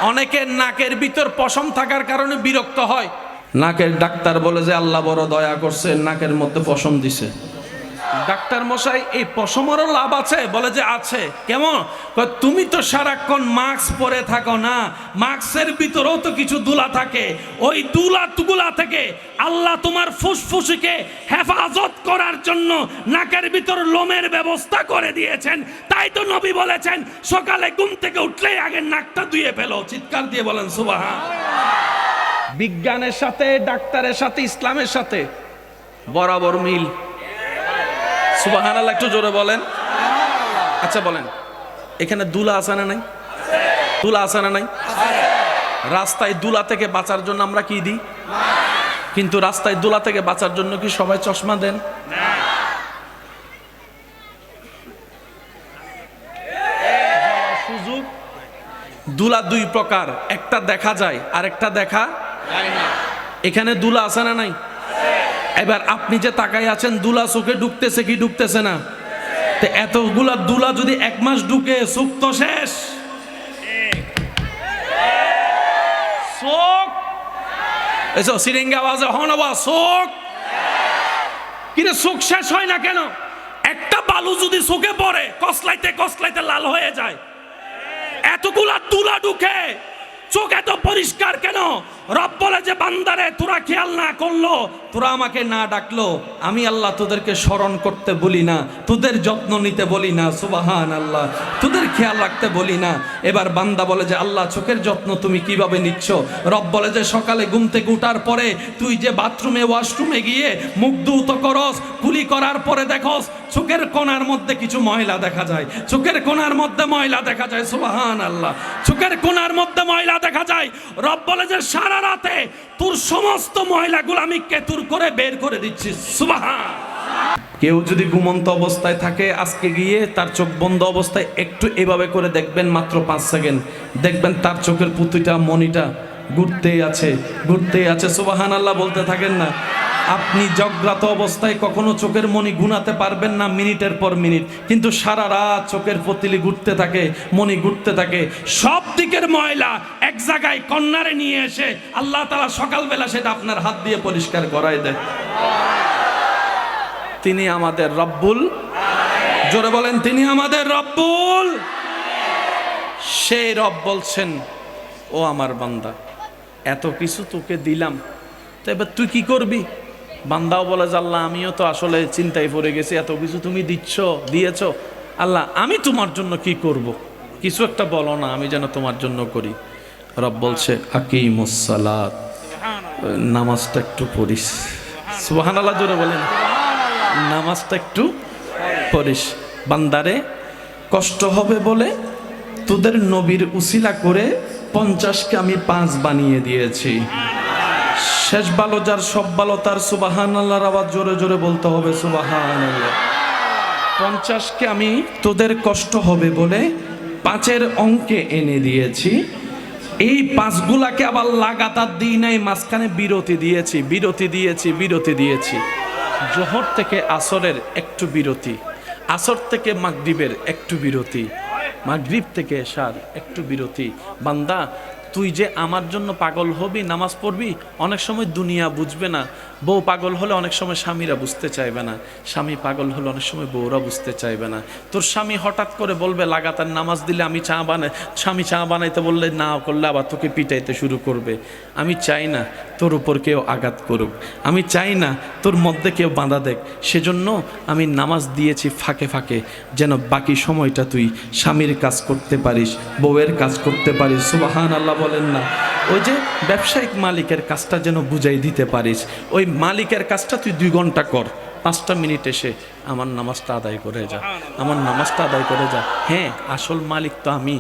অনেকের নাকের ভিতর পশম থাকার কারণে বিরক্ত হয়। নাকের ডাক্তার বলে যে আল্লাহ বড় দয়া করছে, নাকের মধ্যে পশম দিছে। ডাক্তার মশাই এই পশমেরও লাভ আছে? বলে যে আছে। কেমন? তুমি তো সারাক্ষণ মাস্ক পরে থাকো না, মাস্কের ভিতরেও তো কিছু দুলা থাকে, ওই দুলা থেকে আল্লাহ তোমার ফুসফুসকে হেফাজত করার জন্য নাকের ভিতর লোমের ব্যবস্থা করে দিয়েছেন। তাই তো নবী বলেছেন সকালে ঘুম থেকে উঠলেই আগে নাকটা ধুয়ে ফেলো। চিৎকার দিয়ে বলেন সুবহান। বিজ্ঞানের সাথে, ডাক্তারের সাথে, ইসলামের সাথে বরাবর মিল। সুবহানাল্লাহ, একটু জোরে বলেন। আচ্ছা বলেন, এখানে দুলা আছে না নাই? দুলা আছে না নাই? রাস্তায় দুলা থেকে বাঁচার জন্য আমরা কি দিই? কিন্তু রাস্তায় দুলা থেকে বাঁচার জন্য কি সবাই চশমা দেন? সুযোগ। দুলা দুই প্রকার, একটা দেখা যায় আর একটা দেখা যায় না। এখানে দুলা আছে না নাই? এবার আপনি যে তাকাই আছেন, দুলা চোখে ঢুকতেছে কি ঢুকতেছে না? তো এতগুলা দুলা যদি এক মাস ঢুকে, চোখ তো শেষ। চোখ এসো সিরিঙ্গা আওয়াজে হনবা চোখ। কিন্তু চোখ শেষ হয় না কেন? একটা বালু যদি চোখে পড়ে কসলাইতে কসলাইতে লাল হয়ে যায়। এতগুলা দুলা ঢুকে, চোখ এত পরিষ্কার কেন? রব বলে যে বান্দারে তোরা খেয়াল না করলো, তোরা আমাকে না ডাকলো, আমি আল্লাহ তোদেরকে স্মরণ করতে বলি না, তোদের যত্ন নিতে বলি না। সুবহানাল্লাহ, তোদের খেয়াল রাখতে বলি না। এবার বান্দা বলে যে আল্লাহ চোখের যত্ন তুমি কিভাবে নিচ্ছ? রব বলে যে সকালে ঘুম থেকে উঠার পরে তুই যে বাথরুমে ওয়াশরুমে গিয়ে মুখ ধুত করস, কুলি করার পরে দেখস চোখের কোণার মধ্যে কিছু ময়লা দেখা যায়, চোখের কোণার মধ্যে ময়লা দেখা যায়। সুবহানাল্লাহ, চোখের কোণার মধ্যে ময়লা দেখা যায়। রব বলে যে সারা রাতে তোর সমস্ত ময়লাগুলো আমি কেতুর করে বের করে দিচ্ছি। সুবহান। কেউ যদি ঘুমন্ত অবস্থায় থাকে, আজকে গিয়ে তার চোখ বন্ধ অবস্থায় একটু এভাবে করে দেখবেন, মাত্র 5 সেকেন্ড দেখবেন তার চোখের পুঁতিটা মনিটা ঘুরতেই আছে, ঘুরতেই আছে। সুবহানাল্লাহ বলতে থাকেন না। আপনি জাগ্রত অবস্থায় কখনো চোখের মনি গুনাতে পারবেন না মিনিটের পর মিনিট, কিন্তু সারা রাত চোখের পতিলি ঘুরতে থাকে, মনি ঘুরতে থাকে। সব দিকের ময়লা এক জায়গায় কর্নারে নিয়ে এসে আল্লাহ তাআলা সকালবেলা সেটা আপনার হাত দিয়ে পরিষ্কার করায় দেয়। তিনি আমাদের রব্বুল, জোরে বলেন তিনি আমাদের রব্বুল। সেই রব বলছেন ও আমার বান্দা এত কিছু তোকে দিলাম, তো এবার তুই কি করবি? বান্দাও বলে যে আল্লাহ আমিও তো আসলে চিন্তায় পড়ে গেছি, এত কিছু তুমি দিয়েছো আল্লাহ, আমি তোমার জন্য কি করব? কিছু একটা বলো না, আমি যেন তোমার জন্য করি। রব বলছে আকিমুস সালাত, নামাজটা একটু পড়িস। সুবহানাল্লাহ, জোরে বলেন নামাজটা একটু পড়িস। বান্দারে কষ্ট হবে বলে তোদের নবীর উসিলা করে 50কে আমি 5 বানিয়ে দিয়েছি। শেষ ভালো যার সব ভালো তার। সুবহানাল্লাহর আওয়াজ জোরে জোরে বলতে হবে সুবহানাল্লাহ। 50কে আমি তোদের কষ্ট হবে বলে 5-এর অঙ্কে এনে দিয়েছি। এই 5গুলাকে আবার লাগাতার দিই নাই, মাঝখানে বিরতি দিয়েছি। জোহর থেকে আসরের একটু বিরতি, আসর থেকে মাগরিবের একটু বিরতি, মাগরিব থেকে এশার একটু বিরতি। বান্দা তুই যে আমার জন্য পাগল হবি, নামাজ পড়বি, অনেক সময় দুনিয়া বুঝবে না। বউ পাগল হলে অনেক সময় স্বামীরা বুঝতে চাইবে না, স্বামী পাগল হলে অনেক সময় বউরা বুঝতে চাইবে না। তোর স্বামী হঠাৎ করে বলবে লাগাতার নামাজ দিলে আমি স্বামী চা বানাইতে বললে না করলে আবার তোকে পিটাইতে শুরু করবে। আমি চাই না তোর উপর কেউ আঘাত করুক, আমি চাই না তোর মধ্যে কেউ বাঁধা দেখ। সেজন্য আমি নামাজ দিয়েছি ফাঁকে ফাঁকে, যেন বাকি সময়টা তুই স্বামীর কাজ করতে পারিস, বউয়ের কাজ করতে পারিস। সুবহানাল্লাহ বলেন না। ওই যে ব্যবসায়িক মালিকের কাজটা যেন বুঝাই দিতে পারিস। ওই মালিকের কাজটা তুই 2 ঘন্টা কর, 5টা মিনিট এসে আমার নামাজটা আদায় করে যা, আমার নামাজটা আদায় করে যা। হ্যাঁ, আসল মালিক তো আমি,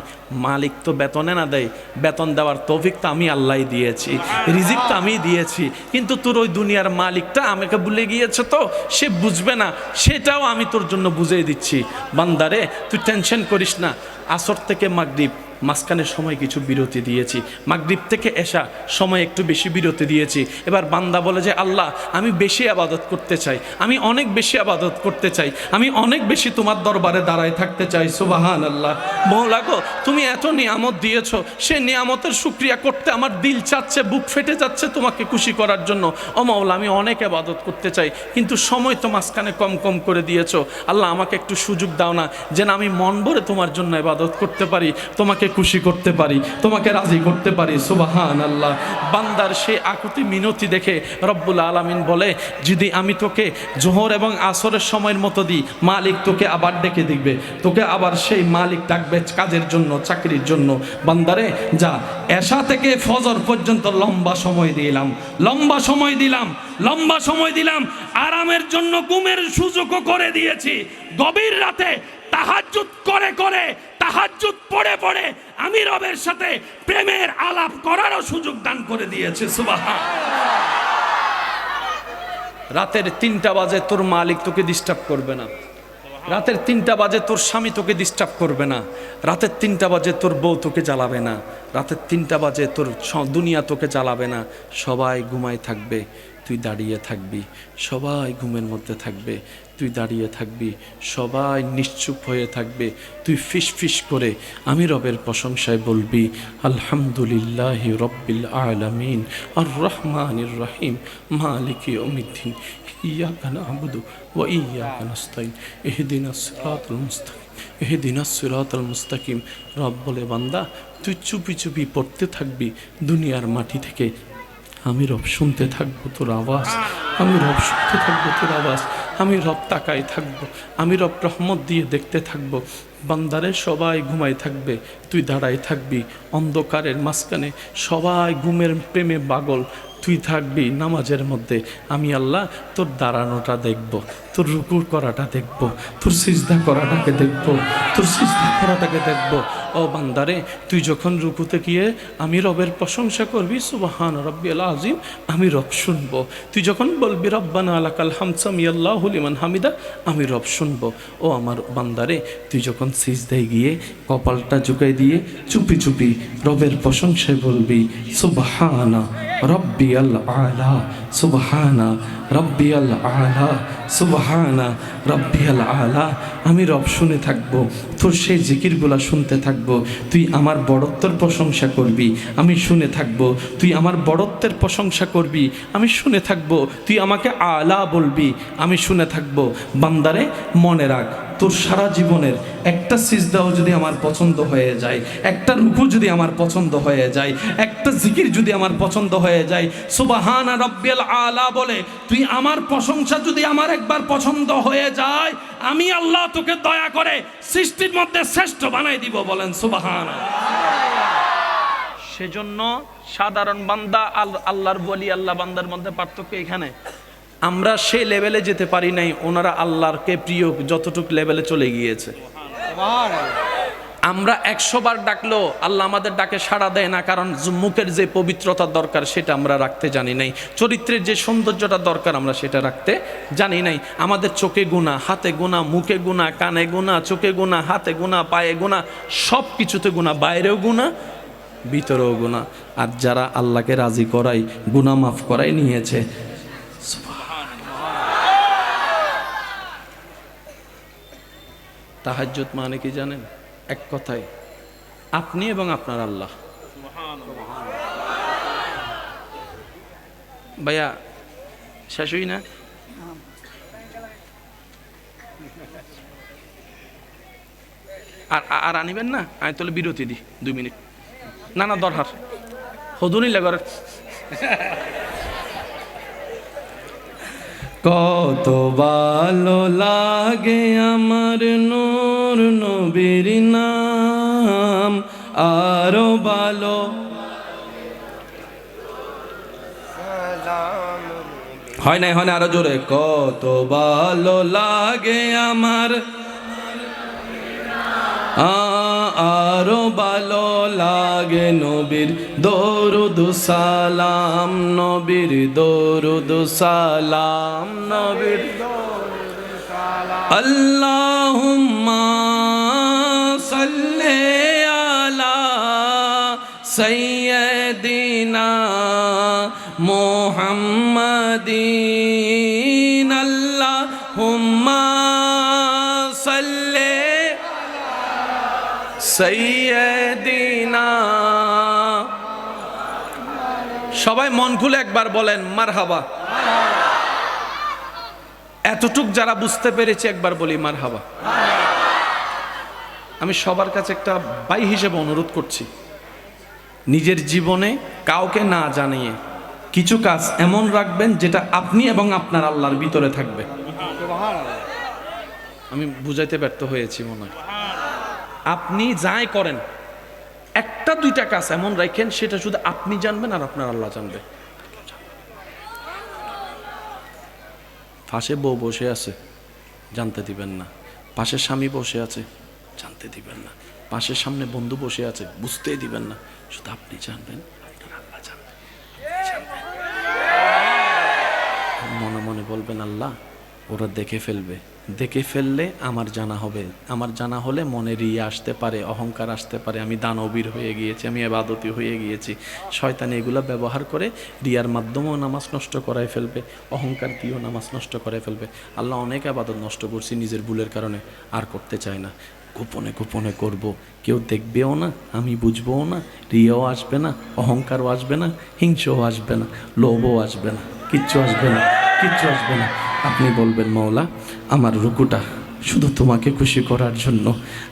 মালিক তো বেতনে না দেয়, বেতন দেওয়ার তৌফিক তো আমি আল্লাহই দিয়েছি, রিজিক তো আমি দিয়েছি। কিন্তু তোর ওই দুনিয়ার মালিকটা আমাকে ভুলে গিয়েছে, তো সে বুঝবে না, সেটাও আমি তোর জন্য বুঝিয়ে দিচ্ছি। বান্দারে তুই টেনশন করিস না, আসর থেকে মাগরিব মাঝখানে সময় কিছু বিরতি দিয়েছি, মাগরিব থেকে এশা সময় একটু বেশি বিরতি দিয়েছি। এবার বান্দা বলে যে আল্লাহ আমি বেশি আবাদত করতে চাই, আমি অনেক বেশি আবাদত করতে চাই, আমি অনেক বেশি তোমার দরবারে দাঁড়ায় থাকতে চাই। সুবহানাল্লাহ। মওলা গো তুমি এত নিয়ামত দিয়েছো, সে নিয়ামতের শুকরিয়া করতে আমার দিল চাচ্ছে, বুক ফেটে যাচ্ছে তোমাকে খুশি করার জন্য। ও মওলা আমি অনেক আবাদত করতে চাই, কিন্তু সময় তো মাঝখানে কম কম করে দিয়েছো। আল্লাহ আমাকে একটু সুযোগ দাও না, যেন আমি মন ভরে তোমার জন্য ইবাদত করতে পারি, তোমাকে খুশি করতে পারি, তোমাকে রাজি করতে পারি। সুবহানাল্লাহ। বান্দার সেই আকুতি মিনতি দেখে রব্বুল আলামিন বলে যদি আমি তোকে জোহর এবং আসরের সময়ের মতো দিই, মালিক তোকে আবার ডেকে দিবে, তোকে আবার সেই মালিক ডাকবে কাজের জন্য, চাকরির জন্য। বান্দারে যা, এশা থেকে ফজর পর্যন্ত লম্বা সময় দিলাম, লম্বা সময় দিলাম, লম্বা সময় দিলাম, আরামের জন্য ঘুমের সুযোগও করে দিয়েছি। গভীর রাতে তাহাজ্জুদ করে করে, তাহাজ্জুদ পড়ে পড়ে আমি রবের সাথে প্রেমের আলাপ করারও সুযোগ দান করে দিয়েছে। সুবহান। রাতের 3টা বাজে তোর মালিক তোকে ডিস্টার্ব করবে না, রাতের 3টা বাজে তোর স্বামী তোকে ডিস্টার্ব করবে না, রাতের 3টা বাজে তোর বউ তোকে জ্বালাবে না, রাতের 3টা বাজে তোর দুনিয়া তোকে জ্বালাবে না। সবাই ঘুমায় থাকবে, তুই দাঁড়িয়ে থাকবি, সবাই ঘুমের মধ্যে থাকবে, তুই দাঁড়িয়ে থাকবি, সবাই নিশ্চুপ হয়ে থাকবে, তুই ফিস ফিস করে আমি রবের প্রশংসায় বলবি আলহামদুলিল্লাহি রব্বিল আলামিন আর রহমানির রহিম মালিকি ইয়াউমিদ্দিন ইয়াকা না'বুদু ওয়া ইয়াকা নাস্তাইন ইহদিনাস সিরাতাল মুস্তাকিম ইহদিনাস সিরাতাল মুস্তাকিম। রব বলে বান্দা তুই চুপি চুপি পড়তে থাকবি দুনিয়ার মাটি থেকে, আমি রব শুনতে থাকবো তোর আওয়াজ, আমি রব শুনতে থাকবো তোর আওয়াজ, আমি রব তাকাই থাকবো, আমি রব রহমত দিয়ে দেখতে থাকবো। বান্দারে সবাই ঘুমাই থাকবে, তুই দাঁড়াই থাকবি অন্ধকারের মাঝখানে, সবাই ঘুমের প্রেমে পাগল, তুই থাকবি নামাজের মধ্যে। আমি আল্লাহ তোর দাঁড়ানোটা দেখব, তোর রুকু করাটা দেখব, তোর সিজদা করাটাকে দেখব, তোর সিজদা করাটাকে দেখব। ও বান্দারে তুই যখন রুকুতে গিয়ে আমি রবের প্রশংসা করবি সুবহান রাব্বিয়াল আযীম, আমি রব শুনবো। তুই যখন বলবি রব্বানা লাকাল হামদ সামিআল্লাহু লিমান হামিদা, আমি রব শুনবো। ও আমার বান্দারে তুই যখন সিজদায় গিয়ে কপালটা ঝুঁকাই দিয়ে চুপি চুপি রবের প্রশংসায় বলবি সুবহানা রব্বিয়াল আলা, সুবহানা রব্বিয়াল আলা, সুবহানা রব্বিয়াল আলা, আমি রব শুনে থাকবো, তোর সেই জিকিরগুলা শুনতে থাকবো। তুই আমার বড়ত্বের প্রশংসা করবি, আমি শুনে থাকবো, তুই আমার বড়ত্বের প্রশংসা করবি, আমি শুনে থাকবো, তুই আমাকে আলা বলবি, আমি শুনে থাকবো। বান্দারে মনে রাখ, তোর সারা জীবনের একটা সিজদাও যদি আমার পছন্দ হয়ে যায়, একটা রুকু যদি আমার পছন্দ হয়ে যায়, একটা জিকির যদি আমার পছন্দ হয়ে যায়, সুবহানা রাব্বিয়াল আলা বলে তুই আমার প্রশংসা যদি আমার একবার পছন্দ হয়ে যায়, আমি আল্লাহ তোকে দয়া করে সৃষ্টির মধ্যে শ্রেষ্ঠ বানাই দিব। বলেন সুবহানা। সেজন্য সাধারণ বান্দা আল্লাহর ওলি, আল্লাহ বান্দার মধ্যে পার্থক্য এখানে। আমরা সেই লেভেলে যেতে পারি নাই, ওনারা আল্লাহরকে প্রিয় যতটুক লেভেলে চলে গিয়েছে। আমরা 100 বার ডাকলো আল্লাহ আমাদের ডাকে সাড়া দেয় না, কারণ মুখের যে পবিত্রতা দরকার সেটা আমরা রাখতে জানি নাই, চরিত্রের যে সৌন্দর্যটা দরকার আমরা সেটা রাখতে জানি নাই। আমাদের চোখে গুণা, হাতে গুণা, মুখে গুণা, কানে গুণা, চোখে গুণা, হাতে গুণা, পায়ে গুণা, সব কিছুতে গুণা, বাইরেও গুণা, ভিতরেও গুণা। আর যারা আল্লাহকে রাজি করাই, গুণা মাফ করাই নিয়েছে। তাহাজ্জুদ মানে কি জানেন? এক কথায় আপনি এবং আপনার আল্লাহ। ভাইয়া শেষ হই না? আর আনিবেন না? আমি তাহলে বিরতি দিই 2 মিনিট। না না দরকার হদুনি লাগার। কত ভালো লাগে আমার নূর নবীর নাম, আরো ভালো হয় নাই, হয় না, আরো জোরে। কত ভালো লাগে আমার, আরো ভালো লাগে নবীর দরুদ সালাম, নবীর দরুদ সালাম, নবীর আল্লাহুম্মা সাল্লি আলা সৈয়দিনা মুহাম্মাদিন আল্লাহুম্মা সাল্লি সৈয়দিনা। সবাই মন খুলে একবার বলেন মারহাবা। এতটুক যারা বুঝতে পেরেছে একবার বলি মারহাবা। আমি সবার কাছে একটা ভাই হিসেবে অনুরোধ করছি, নিজের জীবনে কাউকে না জানিয়ে কিছু কাজ এমন রাখবেন যেটা আপনি এবং আপনার আল্লাহর ভিতরে থাকবে। আমি বুঝাইতে ব্যর্থ হয়েছি মনে হয়। আপনি যাই করেন একটা দুইটা কাজ এমন রাখেন সেটা শুধু আপনি জানবেন আর আপনার আল্লাহ জানবে। পাশে বউ বসে আছে জানতে দিবেন না, পাশে স্বামী বসে আছে জানতে দিবেন না, পাশের সামনে বন্ধু বসে আছে বুঝতেই দিবেন না, শুধু আপনি জানবেন আপনার আল্লাহ জানবেন। মনে মনে বলবেন আল্লাহ ওরা দেখে ফেলবে, দেখে ফেললে আমার জানা হবে, আমার জানা হলে মনে রিয়া আসতে পারে, অহংকার আসতে পারে, আমি দানবীর হয়ে গিয়েছি, আমি ইবাদতি হয়ে গিয়েছি। শয়তান এগুলো ব্যবহার করে রিয়ার মাধ্যমেও নামাজ নষ্ট করায় ফেলবে, অহংকার দিয়েও নামাজ নষ্ট করায় ফেলবে। আল্লাহ অনেক ইবাদত নষ্ট করছি নিজের ভুলের কারণে, আর করতে চাই না। গোপনে গোপনে করব, কেউ দেখবেও না, আমি বুঝবও না, রিয়াও আসবে না, অহংকারও আসবে না, হিংসাও আসবে না, লোভও আসবে না, কিচ্ছু আসবে না, কিচ্ছু আসবে না। আপনি বলবেন মওলা আমার রুকুটা শুধু তোমাকে খুশি করার জন্য,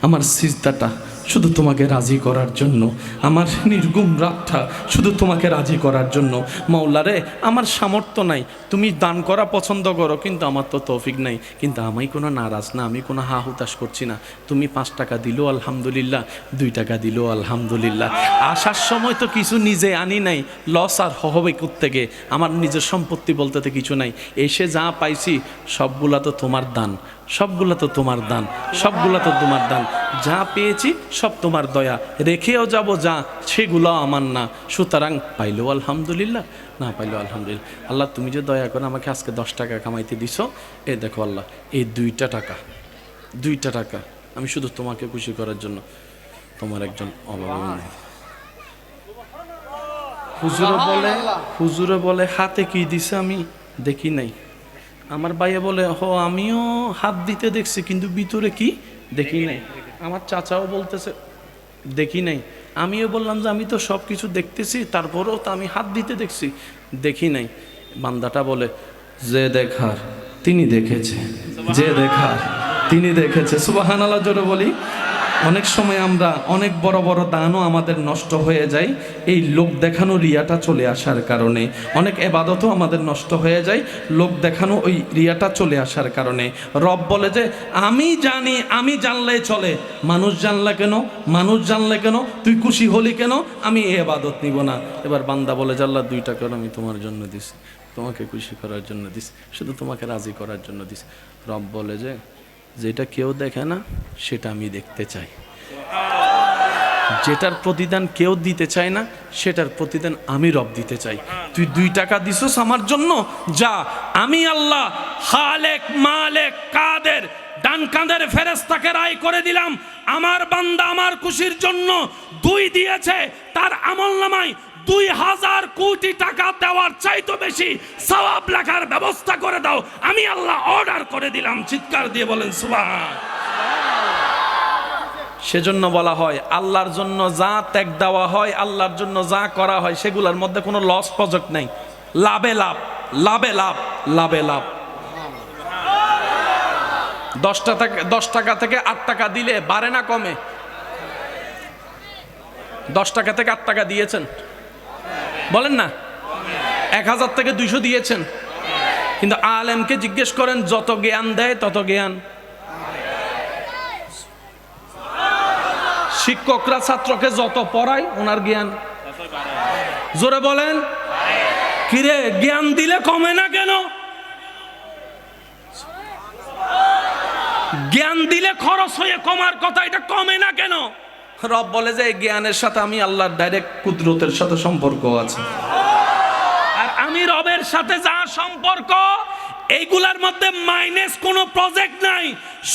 আমার সিজদাটা শুধু তোমাকে রাজি করার জন্য, আমার নির্গুম রাতটা শুধু তোমাকে রাজি করার জন্য। মওলা রে আমার সামর্থ্য নাই, তুমি দান করা পছন্দ করো কিন্তু আমার তো তৌফিক নাই, কিন্তু আমি কোনো নারাজ না, আমি কোনো হা হুতাশ করছি না। তুমি 5 টাকা দিলো আলহামদুলিল্লাহ, 2 টাকা দিলো আলহামদুলিল্লাহ। আসার সময় তো কিছু নিজে আনি নাই, লস আর হবে কোত্থেকে, আমার নিজের সম্পত্তি বলতে তো কিছু নাই। এসে যা পাইছি সবগুলা তো তোমার দান, সবগুলা তো তোমার দান, সবগুলা তো তোমার দান। যা পেয়েছি সব তোমার দয়া, রেখেও যাব যা সেগুলো আমার না। সুতরাং পাইলেও আলহামদুলিল্লাহ, না পাইলেও আলহামদুলিল্লাহ। আল্লাহ তুমি যে দয়া করে আমাকে আজকে 10 টাকা কামাইতে দিছো, এই দেখো আল্লাহ এই 2টা টাকা আমি শুধু তোমাকে খুশি করার জন্য। তোমার একজন অভাবী হুজুরে বলে হাতে কি দিছে আমি দেখি নাই। আমার ভাইয়া বলে আমিও হাত দিতে দেখছি কিন্তু ভিতরে কি দেখি নাই। আমার চাচাও বলতেছে দেখি নাই। আমিও বললাম যে আমি তো সব কিছু দেখতেছি, তারপরেও তো আমি হাত দিতে দেখছি, দেখি নাই। বান্দাটা বলে যে দেখার তিনি দেখেছে, যে দেখার তিনি দেখেছে। সুবহানাল্লাহ জোরে বলি। অনেক সময় আমরা অনেক বড় বড় দানও আমাদের নষ্ট হয়ে যায় এই লোক দেখানো রিয়াটা চলে আসার কারণে। অনেক ইবাদতও আমাদের নষ্ট হয়ে যায় লোক দেখানো ওই রিয়াটা চলে আসার কারণে। রব বলে যে আমি জানি, আমি জানলেই চলে, মানুষ জানলে কেন, মানুষ জানলে কেন, তুই খুশি হলি কেন, আমি এই ইবাদত নিব না। এবার বান্দা বলে যে আল্লাহ 2 টাকা আমি তোমার জন্য দিছি, তোমাকে খুশি করার জন্য দিছি, শুধু তোমাকে রাজি করার জন্য দিছি। রব বলে যে যেটা কেউ দেখে না সেটা আমি দেখতে চাই, যেটার প্রতিদান কেউ দিতে চায় না সেটার প্রতিদান আমি রব দিতে চাই। তুই 2 টাকা দিছস আমার জন্য, যা আমি আল্লাহ খালেক মালেক কাদের ডান কাঁধের ফেরেশতাকে রায় করে দিলাম, আমার বান্দা আমার খুশির জন্য 2 দিয়েছে, তার আমলনামায় 2000 কোটি টাকা দেওয়ার চাইতে বেশি সওয়াব লেখার ব্যবস্থা করে দাও, আমি আল্লাহ অর্ডার করে দিলাম। চিৎকার দিয়ে বলেন সুবহান। সেজন্য বলা হয় আল্লাহর জন্য যা ত্যাগ দেওয়া হয়, আল্লাহর জন্য যা করা হয় সেগুলোর মধ্যে কোনো লস প্রজেক্ট নাই, লাভে লাভ, লাভে লাভ, লাভে লাভ। 10 টাকা থেকে 8 টাকা দিলে বাড়ে না কমে? 10 টাকা থেকে 8 টাকা দিয়েছেন বলেন না, 1000 থেকে 200 দিয়েছেন, কিন্তু আলেমকে জিজ্ঞেস করেন যত জ্ঞান দেয় তত জ্ঞান। শিক্ষকরা ছাত্রকে যত পড়ায় ওনার জ্ঞান জোরে বলেন কিরে, জ্ঞান দিলে কমে না কেন? জ্ঞান দিলে খরচ হয়ে কমার কথা, এটা কমে না কেন? রব বলে যে জ্ঞানের সাথে আমি আল্লাহর ডাইরেক্ট কুদরতের সাথে সম্পর্ক আছে, আর আমি রবের সাথে যা সম্পর্ক এইগুলার মধ্যে মাইনাস কোনো প্রজেক্ট নাই,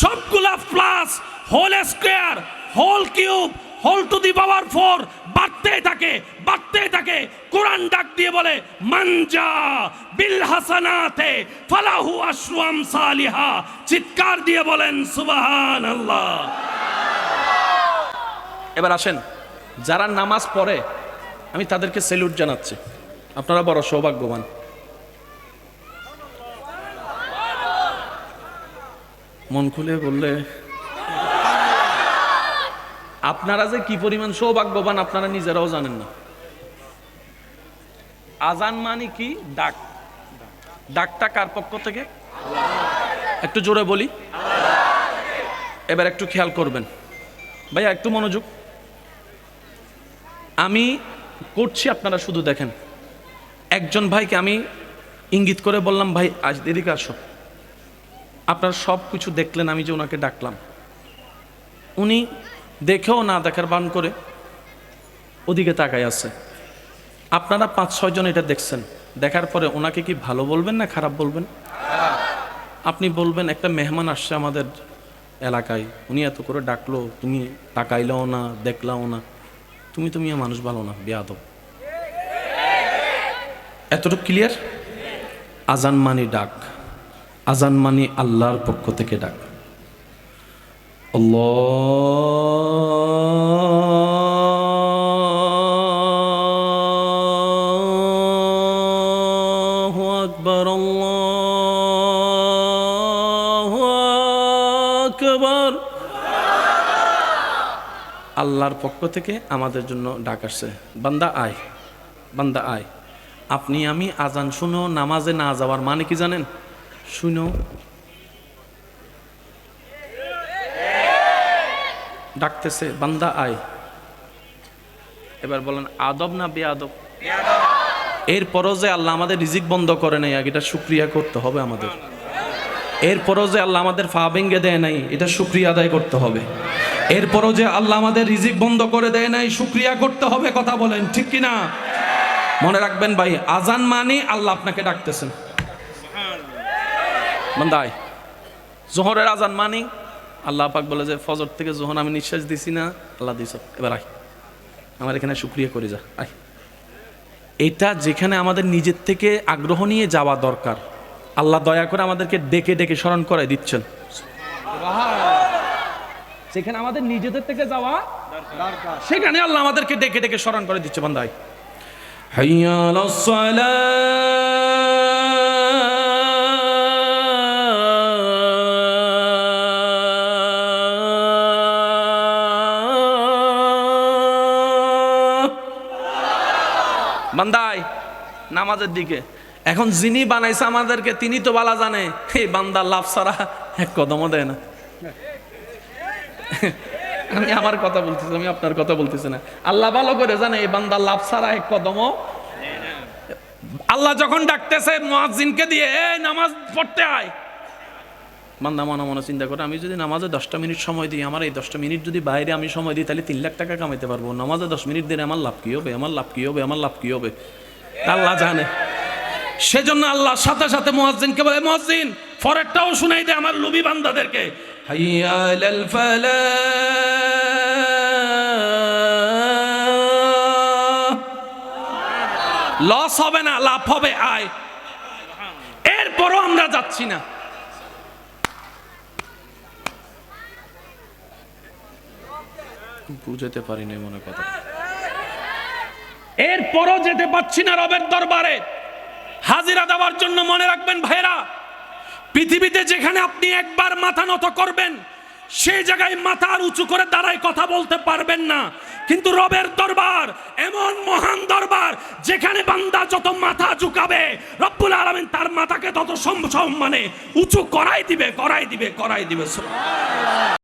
সবগুলা plus, whole square, whole cube, whole to the power 4 বাড়তে থাকে। কোরআন ডাক দিয়ে বলে মানজা বিল হাসানাতে ফালাহু আশরু আমসালিহা। চিৎকার দিয়ে বলেন সুবহানাল্লাহ। এবার আসেন, যারা নামাজ পড়ে আমি তাদেরকে স্যালুট জানাচ্ছি, আপনারা বড় সৌভাগ্যবান। মন খুলে বললে আপনারা যে কি পরিমাণ সৌভাগ্যবান আপনারা নিজেরাও জানেন না। আজান মানে কি? ডাক। ডাকটা কার পক্ষ থেকে? একটু জোরে বলি। এবার একটু খেয়াল করবেন ভাইয়া, একটু মনোযোগ। আমি করছি, আপনারা শুধু দেখেন। একজন ভাইকে আমি ইঙ্গিত করে বললাম, ভাই আজ এদিকে আসো। আপনারা সব কিছু দেখলেন, আমি যে ওনাকে ডাকলাম, উনি দেখেও না দেখার বান করে ওদিকে তাকায় আছে। আপনারা 5-6 জন এটা দেখছেন, দেখার পরে ওনাকে কি ভালো বলবেন না খারাপ বলবেন? আপনি বলবেন একটা মেহমান আসছে আমাদের এলাকায়, উনি এত করে ডাকলো, তুমি তাকাইলাও না, দেখলাও না, তুমি মানুষ ভালো না, বেয়াদব। এতটুকু ক্লিয়ার? আজান মানি ডাক, আজান মানি আল্লাহর পক্ষ থেকে ডাক। আল্লাহু আকবার, আল্লাহু আকবার। আল্লাহর পক্ষ থেকে আমাদের জন্য ডাক আসছে, বান্দা আয়, বান্দা আয়। আপনি আমি আজান শুনো নামাজে না যাওয়ার মানে কি জানেন? শুনো, ডাকতেছে বান্দা আয়। এবার বলেন আদব না বেয়াদব? এরপরও যে আল্লাহ আমাদের রিজিক বন্ধ করে নাই, এটা শুকরিয়া করতে হবে আমাদের। এরপরও যে আল্লাহ আমাদের পা ভেঙে দেয় নাই, এটা শুকরিয়া আদায় করতে হবে। এরপরও যে আল্লাহ আমাদের রিজিক বন্ধ করে দেয় নাই, শুকরিয়া করতে হবে। কথা বলেন ঠিক কিনা? মনে রাখবেন ভাই, আজান মানে আল্লাহ আপনাকে ডাকতেছেন, বান্দা আয়। জোহরের আজান মানে আল্লাহ পাক বলে যে ফজর থেকে যখন আমি নিঃশ্বাস দিছি না, আল্লাহ দিছ, এবার আয় আমার এখানে শুকরিয়া করে যা, আয়। এটা যেখানে আমাদের নিজের থেকে আগ্রহ নিয়ে যাওয়া দরকার, আল্লাহ দয়া করে আমাদেরকে ডেকে ডেকে স্মরণ করাই দিচ্ছেন। সেখানে আমাদের নিজেদের থেকে যাওয়া দরকার, সেখানে আল্লাহ আমাদেরকে ডেকে ডেকে স্মরণ করে দিচ্ছে, বান্দা আয়। হাইয়া আলাস সালাহ। বান্দায় নামাজের দিকে। এখন যিনি বানাইছে আমাদেরকে তিনি তো বালা জানে, এই বান্দা লাভ ছাড়া এক কদমও দেয় না। আমি আমার কথা বলতেছি, আমি আপনার কথা বলতেছি না। আল্লাহ ভালো করে জানে এই বান্দা লাভ ছাড়া এক কদমও। আল্লাহ যখন ডাকতেছে মুয়াজ্জিনকে দিয়ে, এই নামাজ পড়তে আয়, বান্দা মনে মনে চিন্তা করে, আমি যদি নামাজে 10টা মিনিট সময় দিই, আমার এই 10টা মিনিট যদি বাইরে আমি সময় দিই, তাহলে 3 লাখ টাকা কামাইতে পারবো। নামাজে 10 মিনিট দিলে আমার লাভ কি হবে, আমার লাভ কি হবে, আমার লাভ কি হবে? আল্লাহ জানে। সেজন্য আল্লাহ সাথে সাথে মুয়াজ্জিনকে বলে, মুয়াজ্জিন পরেরটাও শুনাই দে আমার লুবি বান্দাদেরকে। হাইয়া আলাল ফালাহ। লস হবে না, লাভ হবে, আয়। এরপরও আমরা যাচ্ছি না। বুঝাতে পারি না মনে কথা। এরপরও যেতে পারছি না রবের দরবারে হাজিরা দেওয়ার জন্য। মনে রাখবেন ভাইরা, পৃথিবীতে যেখানে আপনি একবার মাথা নত করবেন, সেই জায়গায় মাথা আর উঁচু করে দাঁড়ায় কথা বলতে পারবেন না। কিন্তু রবের দরবার এমন মহান দরবার, যেখানে বান্দা যত মাথা ঝুঁকাবে, রব্বুল আলামিন তার মাথাকে তত সম্মানে উঁচু করাই দিবে।